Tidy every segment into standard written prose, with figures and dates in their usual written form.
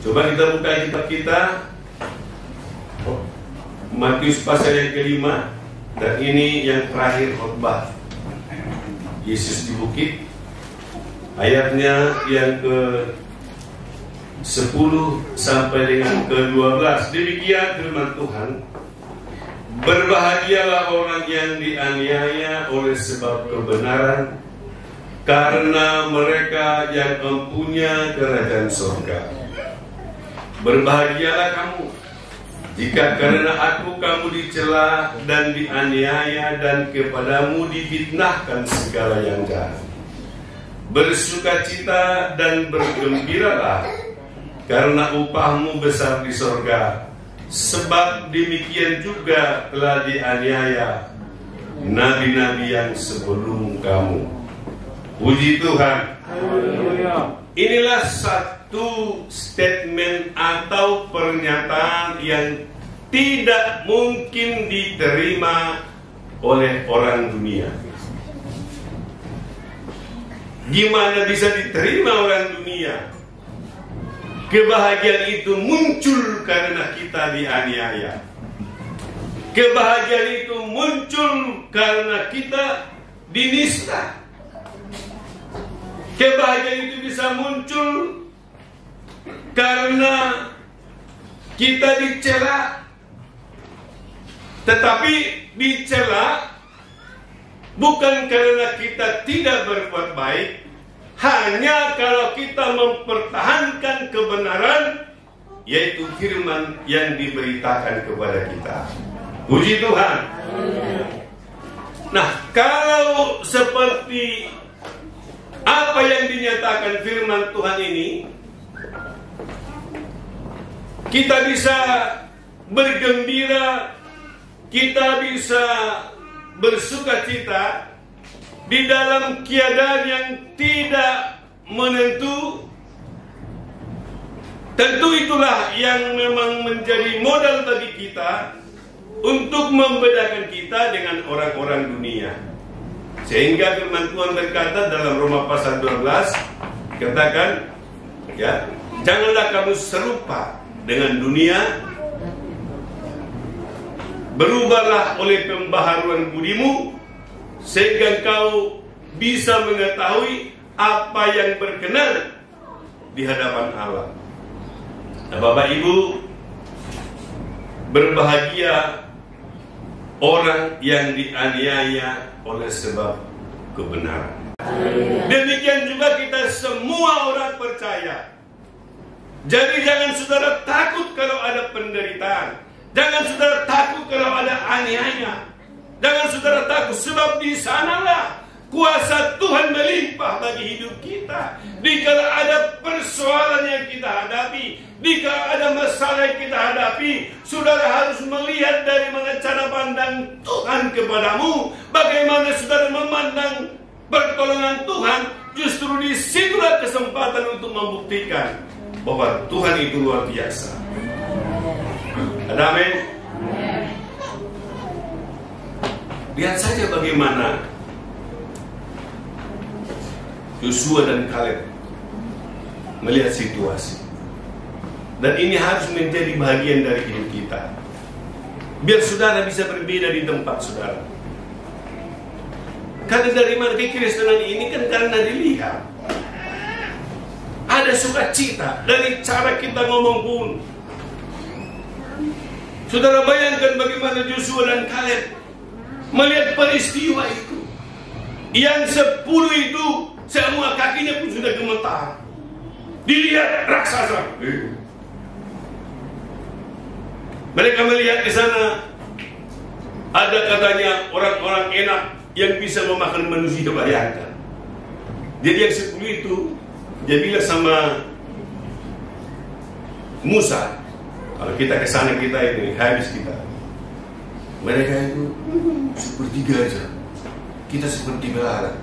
Coba kita buka kitab kita, Matius pasal yang kelima, dan ini yang terakhir khotbah Yesus di bukit, ayatnya yang ke 10 sampai dengan ke 12. Demikian firman Tuhan. Berbahagialah orang yang dianiaya oleh sebab kebenaran, karena mereka yang mempunyai kerajaan surga. Berbahagialah kamu jika karena aku kamu dicela dan dianiaya dan kepadamu difitnahkan segala yang jahat. Bersukacita dan bergembiralah, karena upahmu besar di surga, sebab demikian juga telah dianiaya nabi-nabi yang sebelum kamu. Puji Tuhan. Inilah satu statement atau pernyataan yang tidak mungkin diterima oleh orang dunia. Gimana bisa diterima orang dunia? Kebahagiaan itu muncul karena kita dianiaya. Kebahagiaan itu muncul karena kita dinista. Kebahagiaan itu bisa muncul karena kita dicela. Tetapi dicela bukan karena kita tidak berbuat baik, hanya kalau kita mempertahankan kebenaran, yaitu firman yang diberitakan kepada kita. Puji Tuhan. Nah, kalau seperti apa yang dinyatakan firman Tuhan ini, kita bisa bergembira, kita bisa bersukacita di dalam keadaan yang tidak menentu. Tentu itulah yang memang menjadi modal bagi kita untuk membedakan kita dengan orang-orang dunia. Sehingga firman Tuhan berkata dalam Roma pasal 12, katakan, ya, janganlah kamu serupa dengan dunia, berubahlah oleh pembaharuan budimu, sehingga kau bisa mengetahui apa yang berkenan di hadapan Allah. Nah, Bapak Ibu, berbahagia orang yang dianiaya oleh sebab kebenaran. Demikian juga kita semua orang percaya. Jadi jangan saudara takut kalau ada penderitaan. Jangan saudara takut kalau ada aniaya. Jangan saudara takut, sebab di sanalah kuasa Tuhan melimpah bagi hidup kita. Dikala ada persoalan yang kita hadapi, dikala ada masalah yang kita hadapi, saudara harus melihat dari mana cara pandang Tuhan kepadamu. Bagaimana saudara memandang pertolongan Tuhan, justru disitulah kesempatan untuk membuktikan bahwa Tuhan itu luar biasa. Ada amin? Lihat saja bagaimana Yosua dan Kaleb melihat situasi. Dan ini harus menjadi bagian dari hidup kita, biar saudara bisa berbeda di tempat saudara. Karena dari mana kekristenan ini kan karena dilihat ada sukacita dari cara kita ngomong pun. Saudara bayangkan bagaimana Yosua dan Kaleb melihat peristiwa itu. Yang 10 itu semua kakinya pun sudah gemetar. Dilihat raksasa. Mereka melihat di sana ada katanya orang-orang enak yang bisa memakan manusia, bayangkan. Jadi yang 10 itu dia bilang sama Musa, kalau kita ke sana kita ini habis kita. Mereka itu seperti gajah, kita seperti belalang.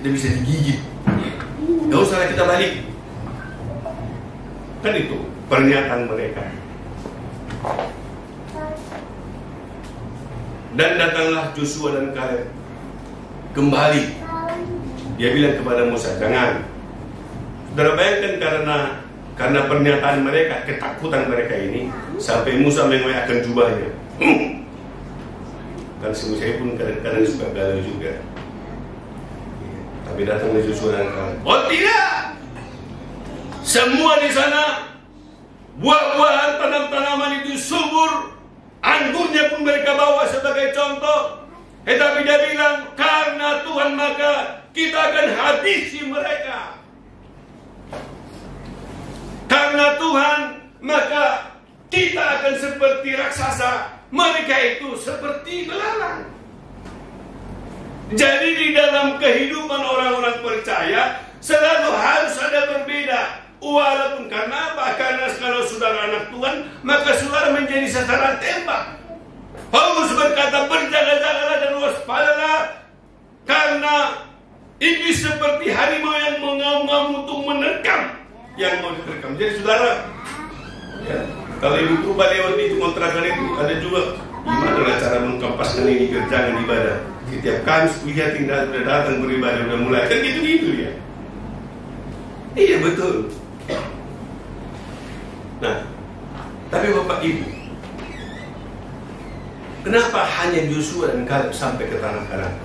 Kita bisa digigit. Gak usah kita balik. Kan itu pernyataan mereka. Dan datanglah Yosua dan Kaleb kembali. Dia bilang kepada Musa, jangan. Saudara bayangkan, karena Karena pernyataan mereka, ketakutan mereka ini, sampai Musa mengoyakkan jubahnya. Kan saya pun kadang-kadang suka galau juga. Tapi datang Yosua dan kawan. Oh tidak! Semua di sana, buah-buahan, tanam-tanaman itu subur. Anggurnya pun mereka bawa sebagai contoh. Tetapi dia bilang, karena Tuhan maka kita akan habisi mereka. Karena Tuhan maka kita akan seperti raksasa. Mereka itu seperti belalang. Jadi di dalam kehidupan orang-orang percaya selalu harus ada berbeda. Walaupun karena apa? Karena kalau saudara anak Tuhan, maka saudara menjadi sasaran tembak. Paulus berkata, berjaga-jagalah dan waspadalah, karena iblis seperti harimau yang mengaum-ngaum untuk menerkam yang mau diterkam. Jadi saudara, ya, kalau ibu Tuba lewat itu kontrakan itu, ada juga gimana cara mengkampaskan ini kerjaan ibadah. Setiap Kamis lihat tinggal sudah datang beribadah, sudah mulai kan gitu-gitu ya. Iya betul. Nah, tapi Bapak Ibu, kenapa hanya Yosua dan Kaleb sampai ke tanah Kanaan?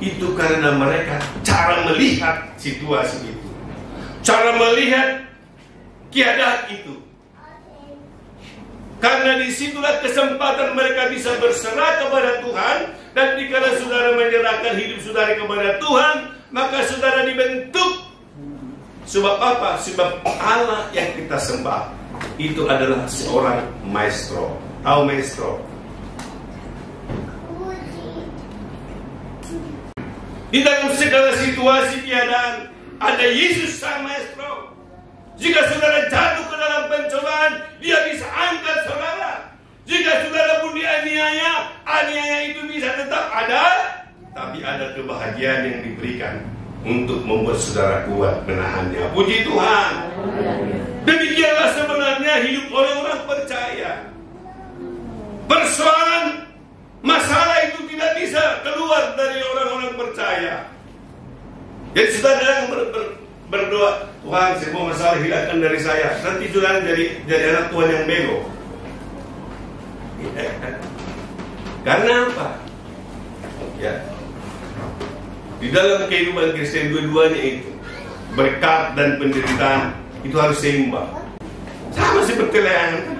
Itu karena mereka cara melihat situasi itu, cara melihat keadaan itu. Karena disitulah kesempatan mereka bisa berserah kepada Tuhan. Dan jika saudara menyerahkan hidup saudara kepada Tuhan, maka saudara dibentuk. Sebab apa? Sebab Allah yang kita sembah itu adalah seorang maestro. Tahu maestro? Di dalam segala situasi keadaan ada Yesus sang maestro. Jika saudara jatuh ke dalam pencobaan, dia bisa angkat saudara. Jika saudara pun dianiaya, aniaya itu bisa tetap ada, tapi ada kebahagiaan yang diberikan untuk membuat saudara kuat menahannya. Puji Tuhan. Demikianlah sebenarnya hidup orang-orang percaya. Persoalan masalah itu tidak bisa keluar dari orang-orang percaya. Jadi saudara yang berdoa, Tuhan semua masalah hilangkan dari saya. Nanti saudara jadi anak Tuhan yang bego. Karena apa? Ya, di dalam kehidupan Kristen dua-duanya itu berkat dan penderitaan itu harus seimbang. Sama seperti layangan,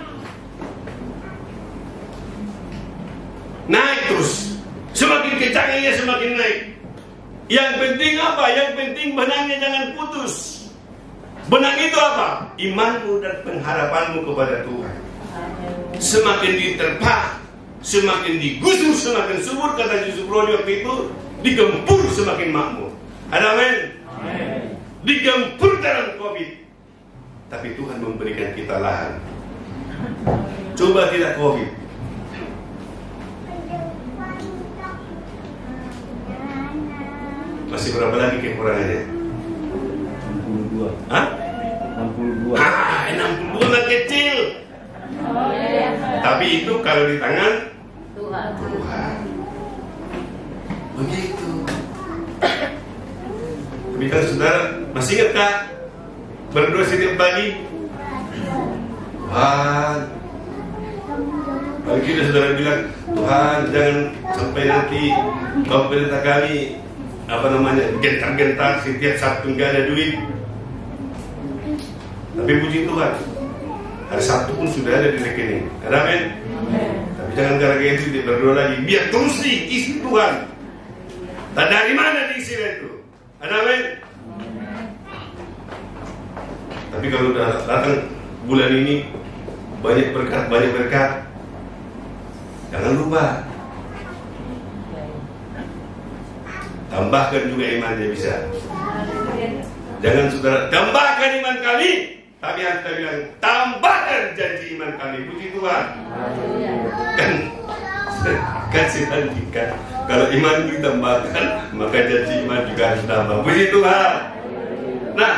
naik terus, semakin kencangnya semakin naik. Yang penting apa? Yang penting benangnya jangan putus. Benang itu apa? Imanmu dan pengharapanmu kepada Tuhan. Semakin diterpa, semakin digusur, semakin subur, kata Yusuf Rodi waktu itu, digempur semakin makmur. Ada amin? Digempur dalam COVID. Tapi Tuhan memberikan kita lahan. Coba tidak COVID. Masih berapa lagi kekurangannya? 62. Hah? 62. 62 mah kecil. Tapi itu kalau di tangan Tuhan. Begitu. Tapi kan saudara masih ingat kah? Berdoa setiap pagi. Tuhan, pagi kita saudara bilang, Tuhan jangan sampai nanti kau perintah kami gentar-gentar setiap Sabtu nggak ada duit. Tapi puji Tuhan, hari Sabtu pun sudah ada di rekening. Amin. Tapi jangan gara-gara itu dia berdoa lagi, biar terus diisi Tuhan. Dan dari mana diisi itu? Amin. Tapi kalau udah datang bulan ini banyak berkat, jangan lupa tambahkan juga imannya bisa. Jangan saudara tambahkan iman kami, tapi yang kita bilang tambahkan janji iman kami. Puji Tuhan. Kan kan kalau iman ditambahkan, maka janji iman juga harus tambah. Puji Tuhan. Nah,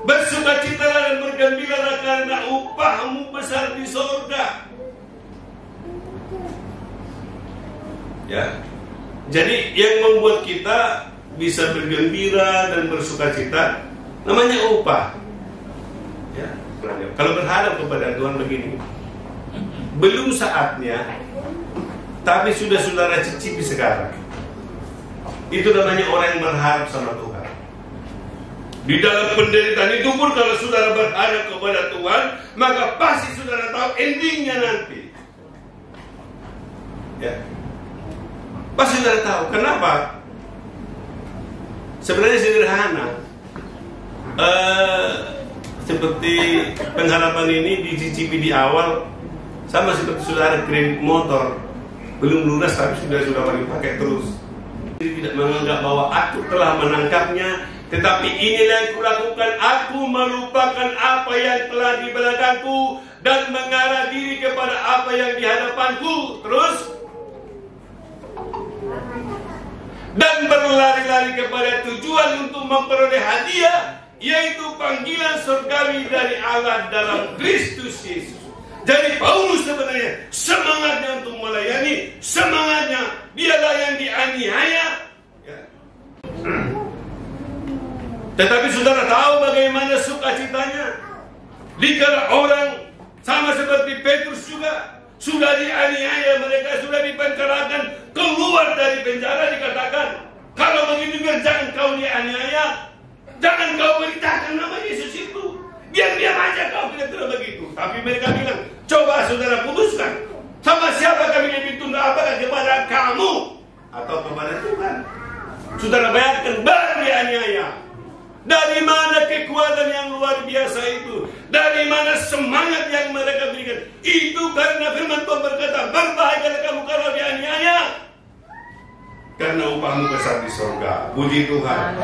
bersukacitalah dan bergembiralah karena upahmu besar di surga. Ya. Jadi yang membuat kita bisa bergembira dan bersukacita namanya upah. Ya. Kalau berharap kepada Tuhan begini, belum saatnya, tapi sudah saudara cicipi sekarang. Itu namanya orang yang berharap sama Tuhan. Di dalam penderitaan itu pun kalau saudara berharap kepada Tuhan, maka pasti saudara tahu endingnya nanti. Ya. Pasti saudara tahu. Kenapa? Sebenarnya sederhana. Seperti pengharapan ini dicicipi di awal, sama seperti saudara kredit motor, belum lunas tapi sudah mau dipakai terus. Jadi tidak menganggap bahwa aku telah menangkapnya, tetapi inilah yang kulakukan, aku melupakan apa yang telah di belakangku dan mengarah diri kepada apa yang di hadapanku. Terus, dan berlari-lari kepada tujuan untuk memperoleh hadiah, yaitu panggilan surgawi dari Allah dalam Kristus Yesus. Jadi Paulus sebenarnya semangatnya untuk melayani, semangatnya dialah yang dianiaya. Ya. Tetapi saudara tahu bagaimana sukacitanya dikala orang sama seperti Petrus juga sudah dianiaya, mereka sudah dipenjarakan, keluar dari penjara dikatakan, kalau begitu jangan kau dianiaya, jangan kau beritakan nama Yesus itu, diam-diam aja kau tidak begitu. Tapi mereka bilang, coba saudara putuskan, sama siapa kami lebih tunduk, apakah kepada kamu atau kepada Tuhan? Saudara bayangkan, baru dianiaya. Dari mana kekuatan yang luar biasa itu? Dari mana semangat yang mereka berikan? Itu karena firman Tuhan berkata, berbahagialah kamu kalau dianiaya, karena upahmu besar di surga. Puji Tuhan.